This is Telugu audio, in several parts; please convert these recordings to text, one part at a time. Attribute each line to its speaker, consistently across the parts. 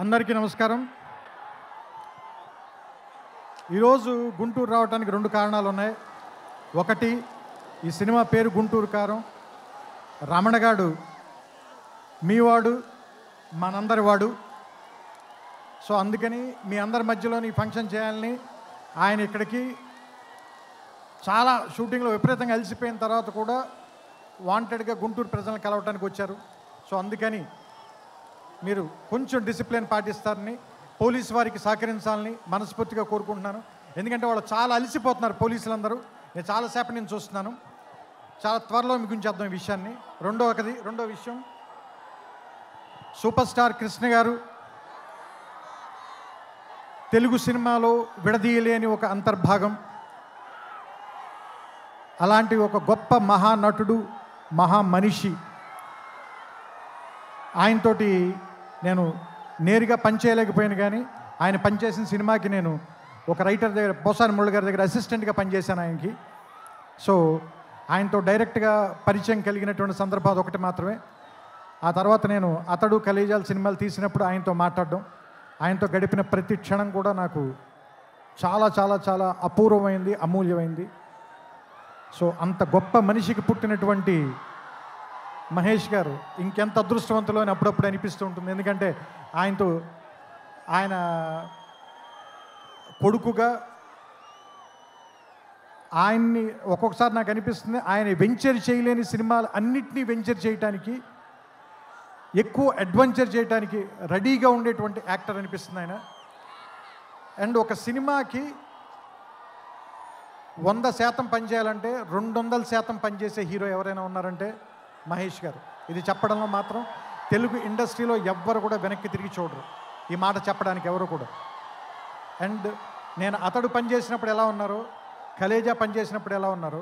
Speaker 1: అందరికీ నమస్కారం. ఈరోజు గుంటూరు రావడానికి రెండు కారణాలు ఉన్నాయి. ఒకటి, ఈ సినిమా పేరు గుంటూరు కారం. రమణగాడు మీవాడు, మనందరి వాడు. సో అందుకని మీ అందరి మధ్యలోని ఫంక్షన్ చేయాలని ఆయన ఇక్కడికి చాలా షూటింగ్లో విపరీతంగా అలసిపోయిన తర్వాత కూడా వాంటెడ్గా గుంటూరు ప్రజలను కలవటానికి వచ్చారు. సో అందుకని మీరు కొంచెం డిసిప్లిన్ పాటిస్తారని, పోలీసు వారికి సహకరించాలని మనస్ఫూర్తిగా కోరుకుంటున్నాను. ఎందుకంటే వాళ్ళు చాలా అలసిపోతున్నారు పోలీసులందరూ. నేను చాలాసేపు నేను చూస్తున్నాను. చాలా త్వరలో మీకు ఉంచేద్దాం ఈ విషయాన్ని. రెండో విషయం, సూపర్ స్టార్ కృష్ణ గారు తెలుగు సినిమాలో విడదీయలేని ఒక అంతర్భాగం. అలాంటి ఒక గొప్ప మహానటుడు, మహామనిషి. ఆయనతోటి నేను నేరుగా పనిచేయలేకపోయాను, కానీ ఆయన పనిచేసిన సినిమాకి నేను ఒక రైటర్ దగ్గర, పోసాని మురళి గారి దగ్గర అసిస్టెంట్గా పనిచేశాను ఆయనకి. సో ఆయనతో డైరెక్ట్గా పరిచయం కలిగినటువంటి సందర్భాలు ఒకటి మాత్రమే. ఆ తర్వాత నేను అతడు కలేజాల సినిమాలు తీసినప్పుడు ఆయనతో మాట్లాడడం, ఆయనతో గడిపిన ప్రతి క్షణం కూడా నాకు చాలా చాలా చాలా అపూర్వమైంది, అమూల్యమైంది. సో అంత గొప్ప మనిషికి పుట్టినటువంటి మహేష్ గారు ఇంకెంత అదృష్టవంతులు అని అప్పుడప్పుడు అనిపిస్తూ ఉంటుంది. ఎందుకంటే ఆయన కొడుకుగా ఆయన్ని ఒక్కొక్కసారి నాకు అనిపిస్తుంది, ఆయన వెంచర్ చేయలేని సినిమాలు అన్నిటినీ వెంచర్ చేయటానికి, ఎక్కువ అడ్వెంచర్ చేయడానికి రెడీగా ఉండేటువంటి యాక్టర్ అనిపిస్తుంది ఆయన. అండ్ ఒక సినిమాకి 100% పనిచేయాలంటే 200% పనిచేసే హీరో ఎవరైనా ఉన్నారంటే మహేష్ గారు. ఇది చెప్పడంలో మాత్రం తెలుగు ఇండస్ట్రీలో ఎవ్వరు కూడా వెనక్కి తిరిగి చూడరు ఈ మాట చెప్పడానికి, ఎవరు కూడా. అండ్ నేను అతడు పనిచేసినప్పుడు ఎలా ఉన్నారో, కలేజా పనిచేసినప్పుడు ఎలా ఉన్నారో,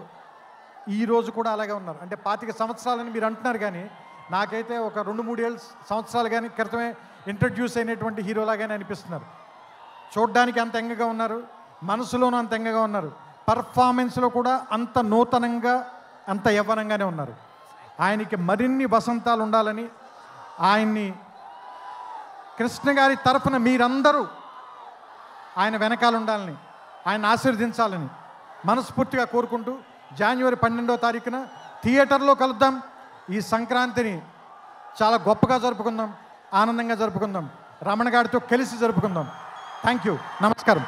Speaker 1: ఈరోజు కూడా అలాగే ఉన్నారు. అంటే 25 సంవత్సరాలని మీరు అంటున్నారు, కానీ నాకైతే ఒక 2-3 సంవత్సరాలు కానీ క్రితమే ఇంట్రడ్యూస్ అయినటువంటి హీరోలాగానే అనిపిస్తున్నారు. చూడ్డానికి అంత ఎంగగా ఉన్నారు, మనసులోనూ అంత ఎంగగా ఉన్నారు, పర్ఫార్మెన్స్లో కూడా అంత నూతనంగా, అంత యవ్వనంగానే ఉన్నారు. ఆయనకి మరిన్ని వసంతాలు ఉండాలని, ఆయన్ని కృష్ణ గారి తరఫున మీరందరూ ఆయన వెనకాల ఉండాలని, ఆయన ఆశీర్వదించాలని మనస్ఫూర్తిగా కోరుకుంటూ, జనవరి 12వ తారీఖున థియేటర్లో కలుద్దాం. ఈ సంక్రాంతిని చాలా గొప్పగా జరుపుకుందాం, ఆనందంగా జరుపుకుందాం, రమణ గారితో కలిసి జరుపుకుందాం. Thank you. నమస్కారం.